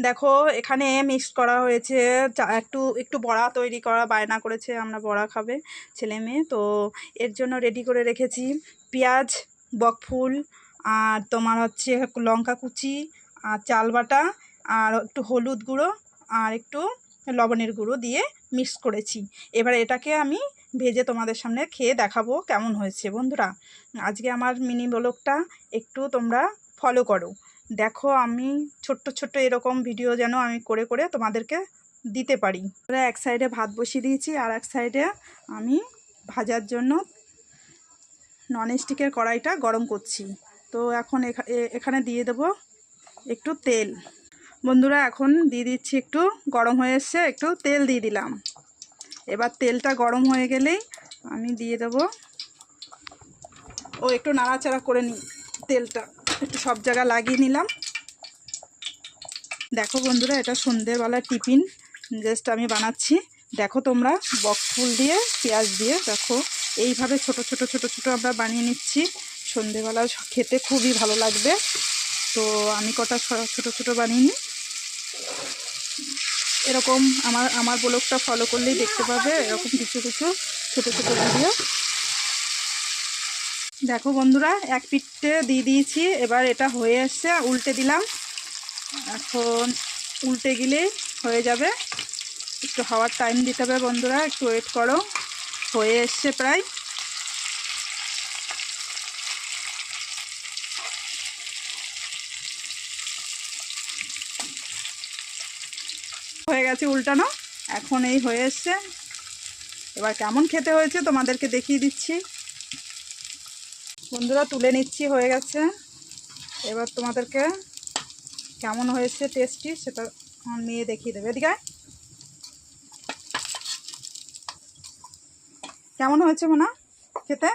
দেখো এখানে মিক্স করা হয়েছে, একটু একটু বড়া তৈরি করা বায়না করেছে, আমরা বড়া খাবে ছেলে মেয়ে, তো এর জন্য রেডি করে রেখেছি পেঁয়াজ, বকফুল, আর তোমার হচ্ছে লঙ্কা কুচি, আর চাল বাটা, আর একটু হলুদ গুঁড়ো, আর একটু লবণের গুঁড়ো দিয়ে মিক্স করেছি। এবার এটাকে আমি ভেজে তোমাদের সামনে খেয়ে দেখাবো কেমন হয়েছে। বন্ধুরা, আজকে আমার মিনি ব্লগটা একটু তোমরা ফলো করো। দেখো আমি ছোট্ট ছোট্ট এরকম ভিডিও যেন আমি করে করে তোমাদেরকে দিতে পারি। এক সাইডে ভাত বসিয়ে দিয়েছি, আর এক সাইডে আমি ভাজার জন্য ননস্টিকের কড়াইটা গরম করছি। তো এখন এখানে দিয়ে দেবো একটু তেল। বন্ধুরা, এখন দিয়ে দিচ্ছি, একটু গরম হয়ে এসছে, একটু তেল দিয়ে দিলাম। এবার তেলটা গরম হয়ে গেলেই আমি দিয়ে দেবো, একটু নাড়াচাড়া করে নিই, তেলটা একটু সব জায়গা লাগিয়ে নিলাম। দেখো বন্ধুরা, এটা সন্ধ্যেবেলার টিফিন জাস্ট আমি বানাচ্ছি। দেখো তোমরা, বকফুল দিয়ে পেঁয়াজ দিয়ে দেখো এইভাবে ছোট ছোট ছোট ছোট আমরা বানিয়ে নিচ্ছি। সন্ধ্যেবেলা খেতে খুবই ভালো লাগবে। তো আমি কটা ছোট ছোট বানিয়ে নিই। এরকম আমার ব্লগটা ফলো করলেই দেখতে পাবে এরকম কিছু কিছু ছোট ছোট ভিডিও। দেখো বন্ধুরা, এক পিঠে দিয়ে দিয়েছি, এবার এটা হয়ে এসছে, উল্টে দিলাম। এখন উল্টে গেলেই হয়ে যাবে, একটু হওয়ার টাইম দিতে হবে। বন্ধুরা, একটু ওয়েট করো, হয়ে এসছে প্রায়। হয়ে গেছে উল্টানো, এখন এই হয়ে এসছে। এবার কেমন খেতে হয়েছে তোমাদেরকে দেখিয়ে দিচ্ছি। বন্ধুরা, তুলে নিচ্ছি, হয়ে গেছে। এবার তোমাদেরকে কেমন হয়েছে টেস্টি সেটা আমার মেয়ে দেখিয়ে দেবে। এদিকে কেমন হয়েছে মোনা খেতে?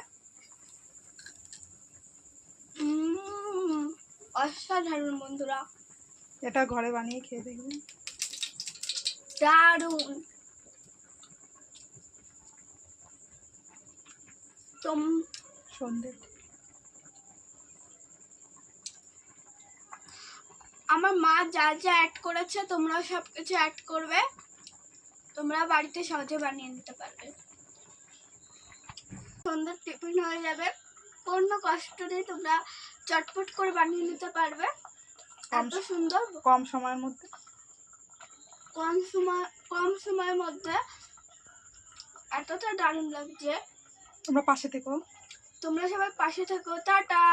অসাধারণ বন্ধুরা, এটা ঘরে বানিয়ে খেয়ে দেখবে, দারুণ। সন্ধ্যে আমার মা যা যা অ্যাড করেছে তোমরা সব কিছু অ্যাড করবে, তোমরা বাড়িতে সহজে বানিয়ে নিতে পারবে। সন্ধ্যার টিফিন হয়ে যাবে, কোনো কষ্ট নেই, তোমরা চটপট করে বানিয়ে নিতে পারবে। এত সুন্দর, কম সময়ের মধ্যে, কম সময়ের মধ্যে এতটা দারুণ লাগছে। তোমরা পাশে থেকো, তোমরা সবাই পাশে থেকো। টাটা।